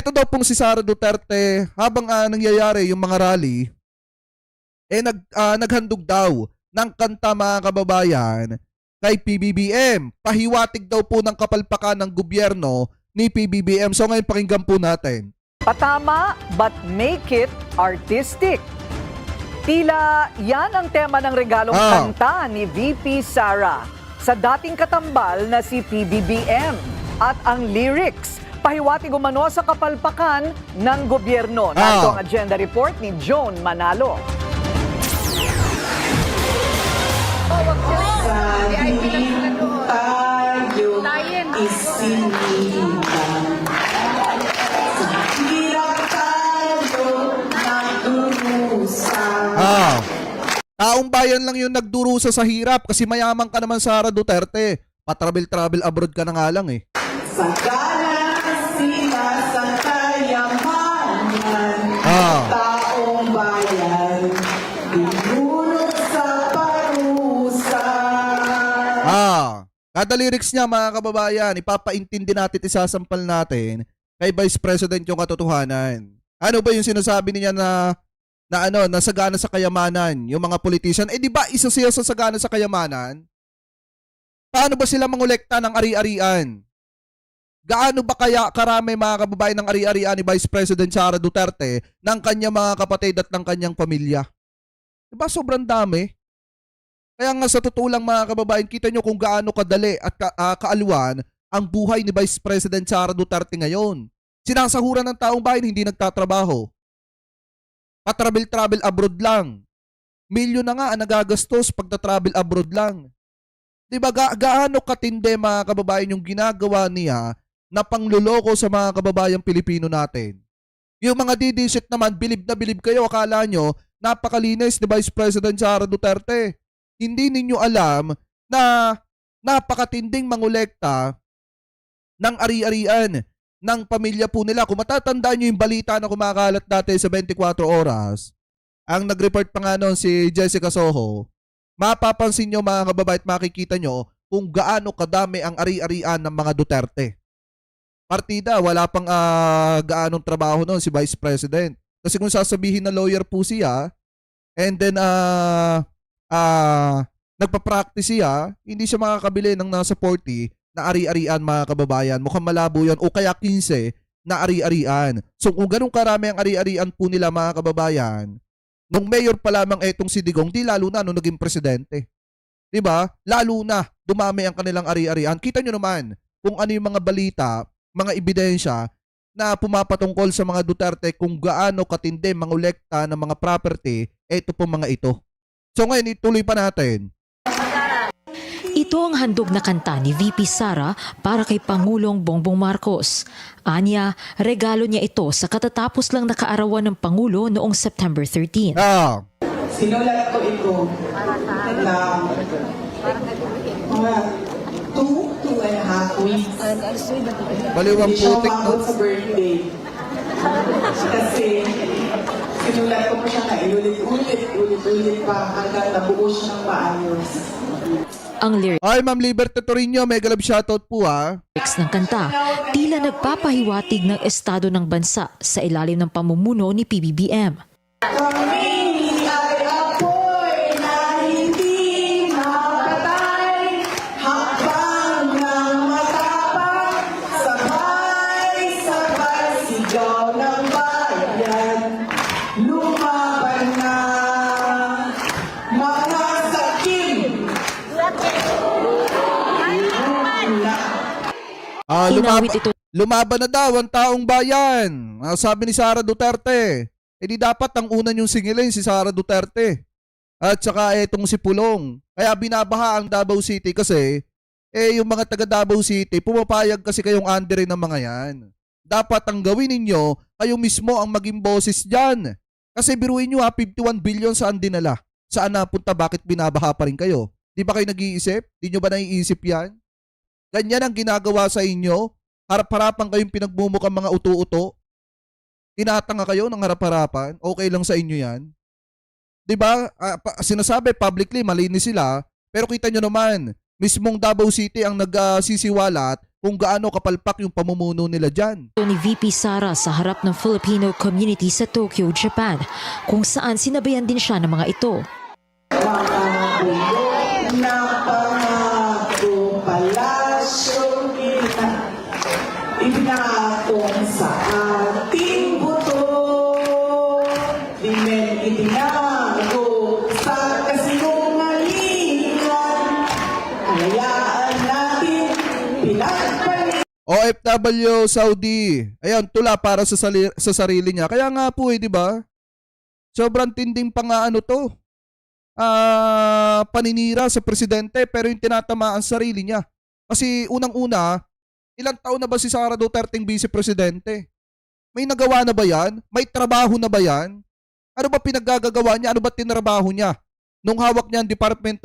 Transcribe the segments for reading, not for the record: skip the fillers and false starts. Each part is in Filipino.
Ito daw pong si Sara Duterte, habang nangyayari yung mga rally, naghandog daw ng kanta mga kababayan kay PBBM. Pahiwatig daw po ng kapalpakan ng gobyerno ni PBBM. So ngayon pakinggan po natin. Patama but make it artistic. Tila yan ang tema ng regalong kanta ni VP Sara sa dating katambal na si PBBM. At ang lyrics, pahiwatig umano sa kapalpakan ng gobyerno. Narito ang agenda report ni Joan Manalo. Taong bayan lang yung nagdurusa sa hirap kasi mayaman ka naman, Sara Duterte. Patravel-travel abroad ka na nga lang eh. Sagana sila sa kayamanan, taong bayan, dinulog sa parusa. Kada lyrics niya mga kababayan, ipapaintindi natin, isasampal natin kay Vice President yung katotohanan. Ano ba yung sinasabi niya na sagana sa kayamanan, yung mga politician? Eh di ba isa siya sa sagana sa kayamanan? Paano ba sila mangolekta ng ari-arian? Gaano ba kaya karami mga kababayan ng ari-arian ni Vice President Sara Duterte ng kanyang mga kapatid at ng kanyang pamilya? Diba sobrang dami? Kaya nga sa totoo lang mga kababayan, kita nyo kung gaano kadali at kaaluan ang buhay ni Vice President Sara Duterte ngayon. Sinasahuran ng taong bayan, hindi nagtatrabaho. Patravel-travel abroad lang. Milyon na nga ang nagagastos pagta-travel abroad lang. Diba gaano katindi mga kababayan yung ginagawa niya na pangluloko sa mga kababayang Pilipino natin. Yung mga didisit naman, bilib na bilib kayo, akala nyo napakalinis ni Vice President Sara Duterte. Hindi ninyo alam na napakatinding mangolekta ng ari-arian ng pamilya po nila. Kung matatandaan nyo yung balita na kumakalat dati sa 24 oras, ang nag-report pa nga noon si Jessica Soho, mapapansin nyo mga kababayan at makikita nyo kung gaano kadami ang ari-arian ng mga Duterte. Partida, wala pang gaanong trabaho noon si Vice President. Kasi kung sasabihin na lawyer po siya, and then nagpa-practice siya, hindi siya makakabili ng nasa 40 na ari-arian mga kababayan. Mukhang malabo yan. O kaya 15 na ari-arian. So kung ganun karami ang ari-arian po nila mga kababayan, nung mayor pa lamang etong si Digong, di lalo na nung naging presidente. Diba? Lalo na dumami ang kanilang ari-arian. Kita nyo naman kung ano yung mga balita, mga ebidensya na pumapatungkol sa mga Duterte kung gaano katindi mangolekta ng mga property, eto po mga ito. So ngayon, ituloy pa natin. Ito ang handog na kanta ni VP Sara para kay Pangulong Bongbong Marcos. Anya, regalo niya ito sa katatapos lang nakaarawan ng Pangulo noong September 13. Sinulat ko ito na mga 2.5 weeks. Baliwang putik, no? Sa birthday. Kasi sinulat ko pa siya na ulit pa hanggang nabuo siya ng maayos. Ang lyrics Ay, Ma'am Liberty Torino, mega love shoutout po ng kanta tila nagpapahiwatig ng estado ng bansa sa ilalim ng pamumuno ni PBBM. Kami ay apoy na hindi mapatay, hakbang ng matapang, sabay-sabay sigaw ng bayan, lumaban na mga sakim. Hinawit ito Lumaban na daw ang taong bayan. Sabi ni Sara Duterte. Eh di dapat ang una niyong singilin si Sara Duterte. At saka etong si Pulong. Kaya binabaha ang Davao City kasi yung mga taga Davao City, pumapayag kasi kayong under ng mga yan. Dapat ang gawin ninyo, kayo mismo ang maging boses dyan. Kasi biruin nyo 51 billion saan dinala? Saan napunta? Bakit binabaha pa rin kayo? Di ba kayo nag-iisip? Di nyo ba naiisip yan? Ganyan ang ginagawa sa inyo. Harap-harapan kayong pinagmumukhang mga uto-uto. Tinatanga kayo ng harap-harapan. Okay lang sa inyo yan. Diba? Sinasabi publicly, malinis sila. Pero kita nyo naman, mismong Davao City ang nagsisiwalat kung gaano kapalpak yung pamumuno nila dyan. Ni VP Sara sa harap ng Filipino community sa Tokyo, Japan, kung saan sinabayan din siya ng mga ito. Napangako palasyong ibinatong sa ating buto. Di men itinago sa kasinungalingan. Hayaan natin pinagpalit. OFW Saudi. Ayan, tula para sa sarili niya. Kaya nga po di ba? Sobrang tinding pa nga to. Paninira sa presidente pero yung tinatamaan sa sarili niya. Kasi unang-una, ilang taon na ba si Sara Duterteng vice-presidente? May nagawa na ba yan? May trabaho na ba yan? Ano ba pinaggagawa niya? Ano ba tinrabaho niya? Nung hawak niya ang Department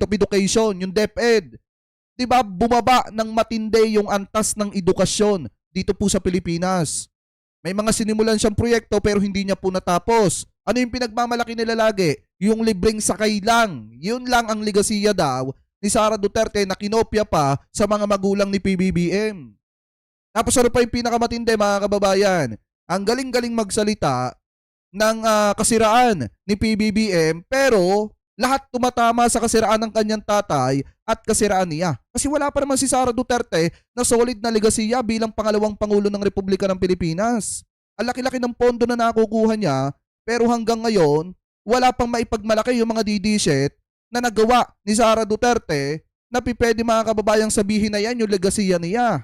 of Education, yung DepEd. Diba bumaba ng matindi yung antas ng edukasyon dito po sa Pilipinas. May mga sinimulan siyang proyekto pero hindi niya po natapos. Ano yung pinagmamalaki nila lagi? Yung libreng sakay lang. Yun lang ang ligasiya daw ni Sara Duterte na kinopya pa sa mga magulang ni PBBM. Tapos ano pa yung pinakamatindi mga kababayan? Ang galing-galing magsalita ng kasiraan ni PBBM pero lahat tumatama sa kasiraan ng kanyang tatay at kasiraan niya. Kasi wala pa naman si Sara Duterte na solid na ligasiya bilang pangalawang Pangulo ng Republika ng Pilipinas. Ang laki-laki ng pondo na nakukuha niya pero hanggang ngayon wala pang maipagmalaki yung mga didisit na nagawa ni Sara Duterte na pwede mga kababayang sabihin na yan yung ligasiya niya.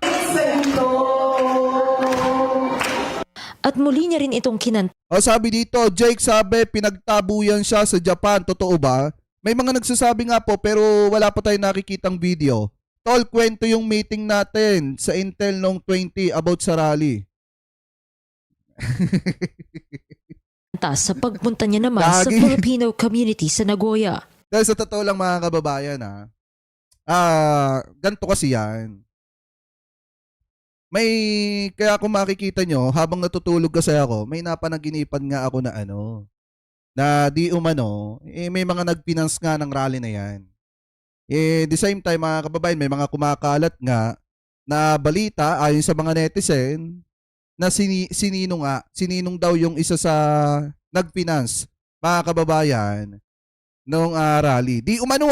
At muli niya rin itong O sabi dito, Jake sabi pinagtabuyan siya sa Japan. Totoo ba? May mga nagsasabi nga po pero wala pa tayong nakikitang video. Tol, kwento yung meeting natin sa Intel noong 20 about sa rally. sa pagpunta niya naman sa Lagi. Filipino community sa Nagoya. Dahil sa totoo lang mga kababayan ganito kasi yan. Kaya kung makikita nyo, habang natutulog kasi ako, may napanaginipan nga ako na na di umano, may mga nagfinance nga ng rally na yan. The same time mga kababayan, may mga kumakalat nga na balita ayon sa mga netizen na sininong daw yung isa sa nagfinance mga kababayan nung rally. Di umano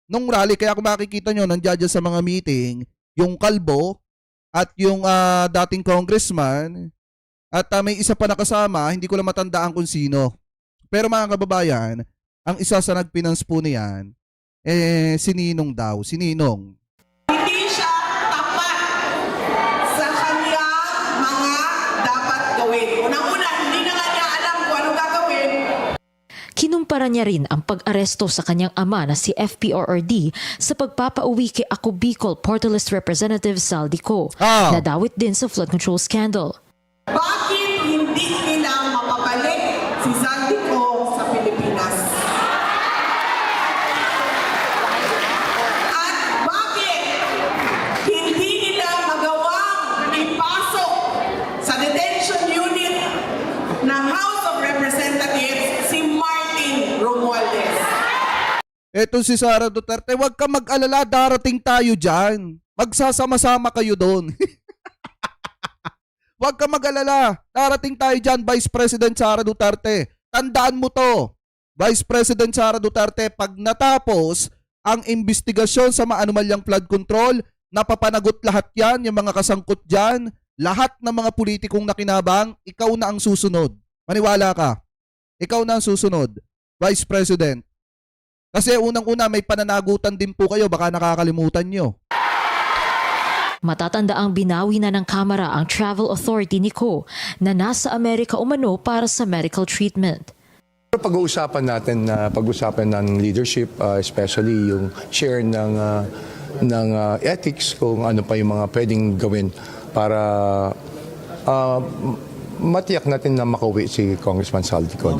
nung rally, kaya kung makikita nyo, nandiyan sa mga meeting, yung kalbo, at yung dating congressman at may isa pa nakasama, hindi ko lang matandaan kung sino. Pero mga kababayan, ang isa sa nagfinance po niyan, sininong daw, sininong. Hindi siya tapat sa kanyang mga dapat gawin. Unang-una, hindi na nga niya alam kung ano gagawin. Kinumpara niya rin ang pag-aresto sa kanyang ama na si FPRRD sa pagpapauwi kay Ako Bicol Portales Representative Saldico, na dawit din sa flood control scandal. Bakit hindi nila mapabalik si Saldico sa Pilipinas? At bakit hindi nila magawang ipasok sa detention unit ng House of Representatives si Martin Romualdez? Eto si Sara Duterte, huwag ka mag-alala, darating tayo dyan. Magsasama-sama kayo doon. Huwag ka mag-alala, darating tayo dyan, Vice President Sara Duterte. Tandaan mo to, Vice President Sara Duterte, pag natapos ang investigasyon sa maanumalyang flood control, napapanagot lahat yan, yung mga kasangkot dyan, lahat ng mga politikong nakinabang, ikaw na ang susunod. Maniwala ka, ikaw na ang susunod, Vice President. Kasi unang-una may pananagutan din po kayo, baka nakakalimutan nyo. Matatanda ang binawi na ng Kamara ang Travel Authority ni Ko na nasa Amerika umano para sa medical treatment. Pag-uusapan natin pag-usapan ng leadership, especially yung share ng ethics, kung ano pa yung mga pwedeng gawin para matiyak natin na makauwi si Congressman Saldico.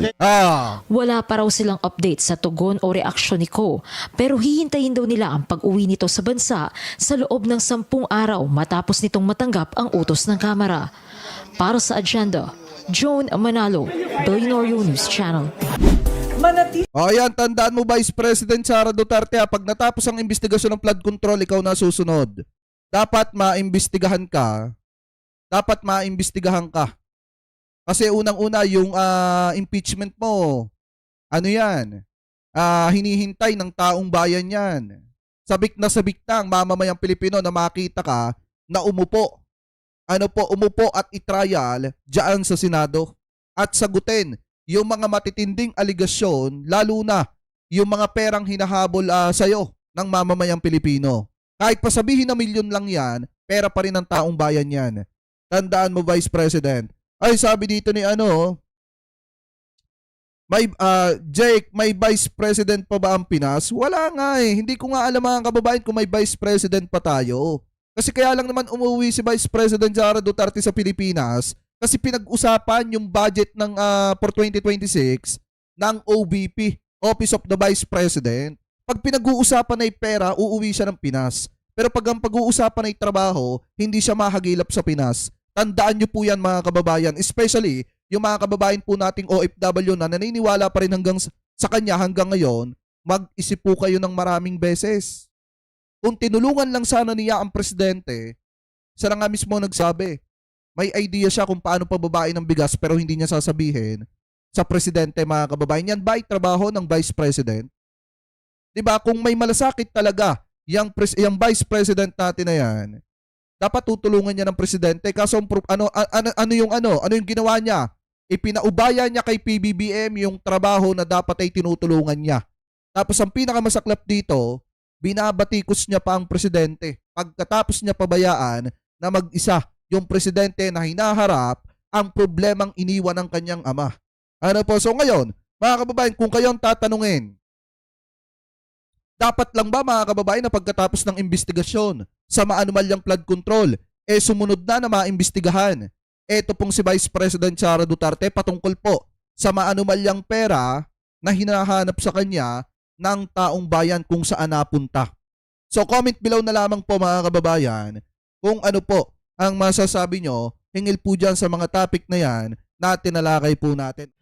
Wala pa raw silang update sa tugon o reaksyon ni Ko, pero hihintayin daw nila ang pag-uwi nito sa bansa sa loob ng 10 araw matapos nitong matanggap ang utos ng Kamara. Para sa Agenda, Joan Manalo, Billionaire News Channel. Ayan, tandaan mo Vice President Sara Duterte, pag natapos ang investigasyon ng flood control, ikaw na susunod. dapat maimbestigahan ka. Dapat maimbestigahan ka. Kasi unang-una yung impeachment mo, ano yan? Hinihintay ng taong bayan yan. Sabik na ang mamamayang Pilipino na makita ka na umupo. Umupo at itrial diyan sa Senado at sagutin yung mga matitinding aligasyon, lalo na yung mga perang hinahabol sa'yo ng mamamayang Pilipino. Kahit pasabihin na milyon lang yan, pera pa rin ng taong bayan yan. Tandaan mo, Vice President. Ay, sabi dito ni Jake, may Vice President pa ba ang Pinas? Wala nga eh. Hindi ko nga alam mga kababayan kung may Vice President pa tayo. Kasi kaya lang naman umuwi si Vice President Sara Duterte sa Pilipinas kasi pinag-usapan yung budget ng for 2026 ng OVP, Office of the Vice President. Pag pinag-uusapan ay pera, uuwi siya ng Pinas. Pero pag ang pag-uusapan ay trabaho, hindi siya mahagilap sa Pinas. Tandaan niyo po yan mga kababayan, especially yung mga kababayan po nating OFW na naniniwala pa rin sa kanya hanggang ngayon, mag-isip po kayo ng maraming beses. Kung tinulungan lang sana niya ang presidente, siya nga mismo nagsabi, may idea siya kung paano pababain ng bigas pero hindi niya sasabihin sa presidente mga kababayan. Yan ba ay trabaho ng vice president? Diba? Kung may malasakit talaga yung vice president natin na yan, dapat tutulungan niya ng presidente. Kaso ano yung ginawa niya? Ipinaubaya niya kay PBBM yung trabaho na dapat ay tinutulungan niya. Tapos ang pinakamasaklap dito, binabatikos niya pa ang presidente. Pagkatapos niya pabayaan na mag-isa yung presidente na hinaharap ang problemang iniwan ng kanyang ama. So ngayon, mga kababayan, kung kayo ang tatanungin, dapat lang ba mga kababayan na pagkatapos ng investigasyon sa maanumalyang flood control, sumunod na maimbestigahan? Ito pong si Vice President Sara Duterte patungkol po sa maanumalyang pera na hinahanap sa kanya ng taong bayan kung saan napunta. So comment below na lamang po mga kababayan kung ano po ang masasabi nyo hingil po dyan sa mga topic na yan na tinalakay po natin.